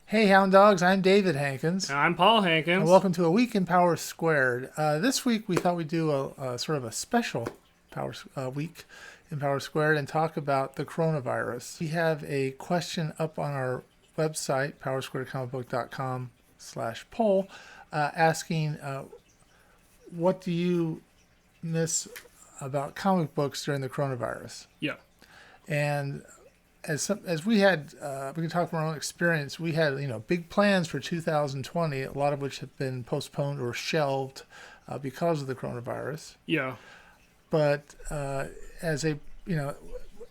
Hey, Hound Dogs, I'm David Hankins, I'm Paul and Hankins. welcome to A Week in Power Squared. This week we thought we'd do a sort of a special week in Power Squared and talk about the coronavirus. We have a question up on our website, powersquaredcomicbook.com/poll, asking what do you miss about comic books during the coronavirus? Yeah, And as we can talk from our own experience. We had big plans for 2020, a lot of which have been postponed or shelved because of the coronavirus. yeah, But as a you know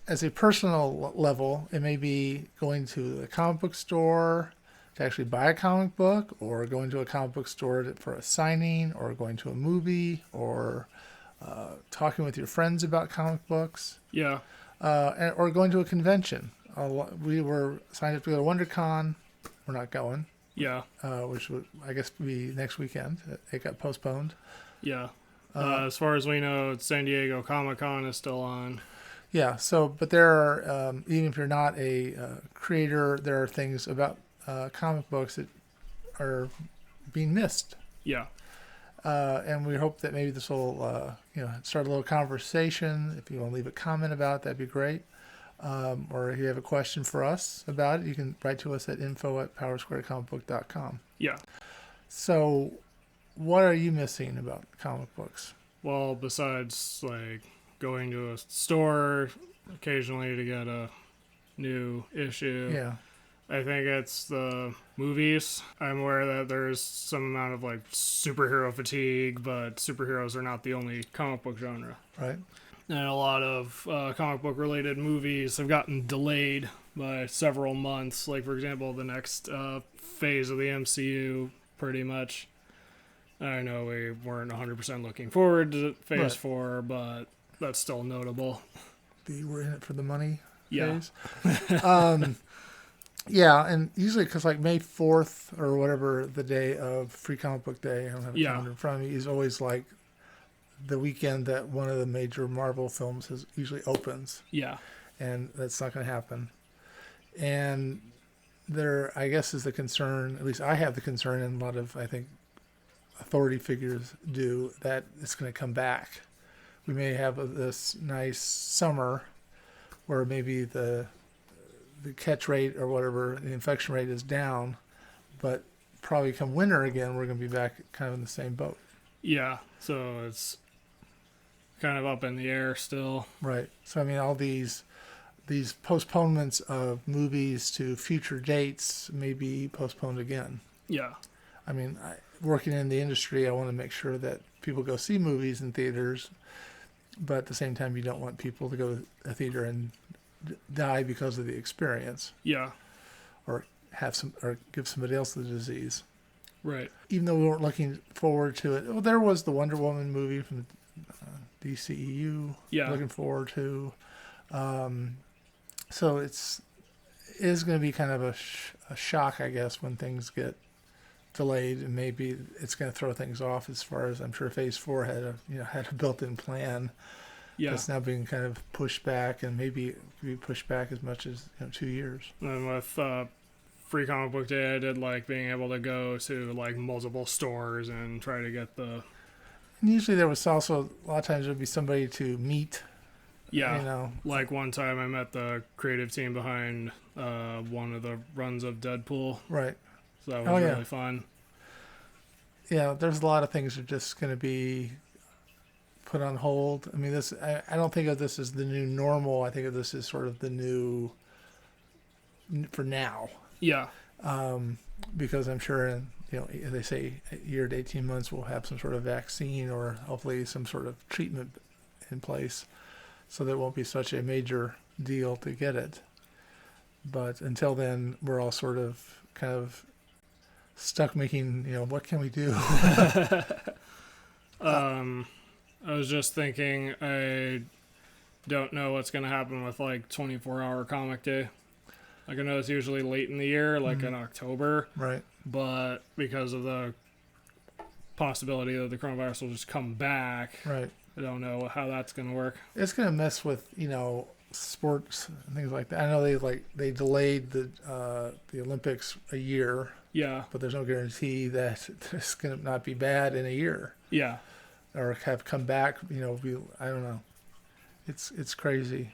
as a personal level, it may be going to a comic book store to actually buy a comic book, or going to a comic book store for a signing, or going to a movie, or talking with your friends about comic books, yeah, or going to a convention. We were signed up to go to WonderCon. We're not going, yeah, which would, I guess, be next weekend. It got postponed. yeah. Uh, As far as we know, San Diego Comic Con is still on. yeah. So, but there are, even if you're not a creator, there are things about comic books that are being missed. Yeah, And we hope that maybe this will, start a little conversation. If you want to leave a comment about it, that'd be great. Or if you have a question for us about it, you can write to us at info@powersquaredcomicbook.com. yeah. So, what are you missing about comic books? Well, besides like going to a store occasionally to get a new issue, Yeah, I think it's the movies. I'm aware that there's some amount of like superhero fatigue, but superheroes are not the only comic book genre. right. And a lot of comic book related movies have gotten delayed by several months. Like, for example, the next phase of the MCU, pretty much. I know we weren't 100% looking forward to phase Right. 4, but that's still notable. We're in it for the money Yeah. phase. Yeah, and usually because like May 4th or whatever, the day of Free Comic Book Day, I don't have a Yeah. calendar in front of me, is always like the weekend that one of the major Marvel films usually opens, Yeah. and that's not going to happen. And there, I guess, is the concern. At least I have the concern, and a lot of, I think, authority figures do, that it's going to come back. We may have this nice summer where maybe the catch rate or whatever, the infection rate is down, but probably come winter again, we're going to be back kind of in the same boat. Yeah. So it's kind of up in the air still. Right. So I mean, all these postponements of movies to future dates may be postponed again. Yeah. I mean, working in the industry, I want to make sure that people go see movies in theaters, but at the same time, you don't want people to go to a theater and die because of the experience, Yeah. or give somebody else the disease. Right. Even though we weren't looking forward to it, well, there was the Wonder Woman movie from DCEU. Yeah. Looking forward to. So it is going to be kind of a shock, I guess, when things get delayed, and maybe it's going to throw things off. As far as I'm sure, Phase 4 had a built-in plan. Yeah. That's now being kind of pushed back, and maybe be pushed back as much as 2 years. And with Free Comic Book Day, I did like being able to go to like multiple stores and try to get the. And usually there was also a lot of times there'd be somebody to meet. Yeah. Like one time I met the creative team behind one of the runs of Deadpool. Right. So that was really fun. Yeah, there's a lot of things that are just going to be put on hold. I mean, I don't think of this as the new normal. I think of this as sort of the new for now. Yeah. Because I'm sure they say a year to 18 months we'll have some sort of vaccine, or hopefully some sort of treatment in place, so that it won't be such a major deal to get it. But until then, we're all sort of kind of stuck making, what can we do? I was just thinking, I don't know what's going to happen with like 24-hour comic day. Like I know it's usually late in the year, like in October. Right. But because of the possibility that the coronavirus will just come back, Right. I don't know how that's going to work. It's going to mess with, sports and things like that. I know they delayed the Olympics a year, Yeah. but there's no guarantee that it's going to not be bad in a year Yeah. or have come back. I don't know. It's crazy,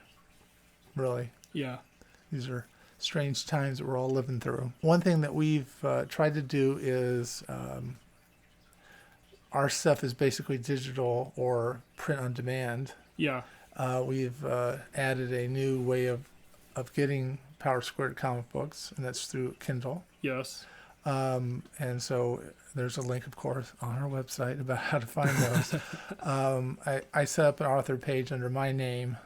really. Yeah. These are strange times that we're all living through. One thing that we've tried to do is our stuff is basically digital or print on demand. Yeah. We've added a new way of getting Power Squared comic books, and that's through Kindle. Yes. And so there's a link, of course, on our website about how to find those. I set up an author page under my name.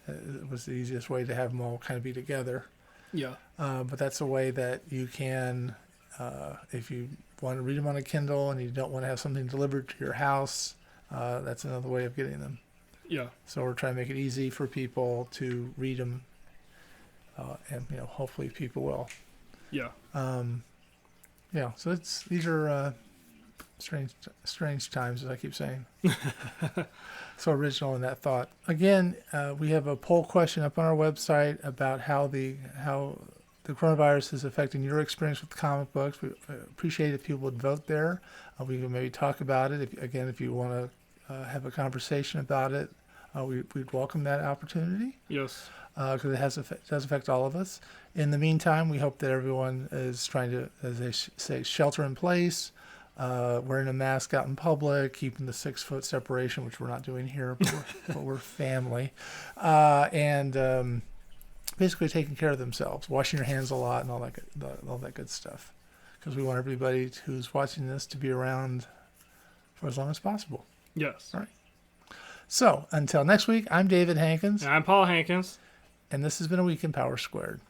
It was the easiest way to have them all kind of be together. Yeah. But that's a way that you can, if you want to read them on a Kindle and you don't want to have something delivered to your house, that's another way of getting them. Yeah. So we're trying to make it easy for people to read them, and hopefully people will. Yeah. So these are strange times, as I keep saying. So original in that thought. Again, we have a poll question up on our website about how the coronavirus is affecting your experience with comic books. We appreciate if people would vote there. We can maybe talk about it. If you want to have a conversation about it, we'd welcome that opportunity. Yes. Because it does affect all of us. In the meantime, we hope that everyone is trying to, as they say, shelter in place, wearing a mask out in public, keeping the 6-foot separation, which we're not doing here, but we're family, and basically taking care of themselves, washing your hands a lot, and all that good stuff. Because we want everybody who's watching this to be around for as long as possible. Yes. All right. So until next week, I'm David Hankins, And I'm Paul Hankins. and this has been a week in Power Squared.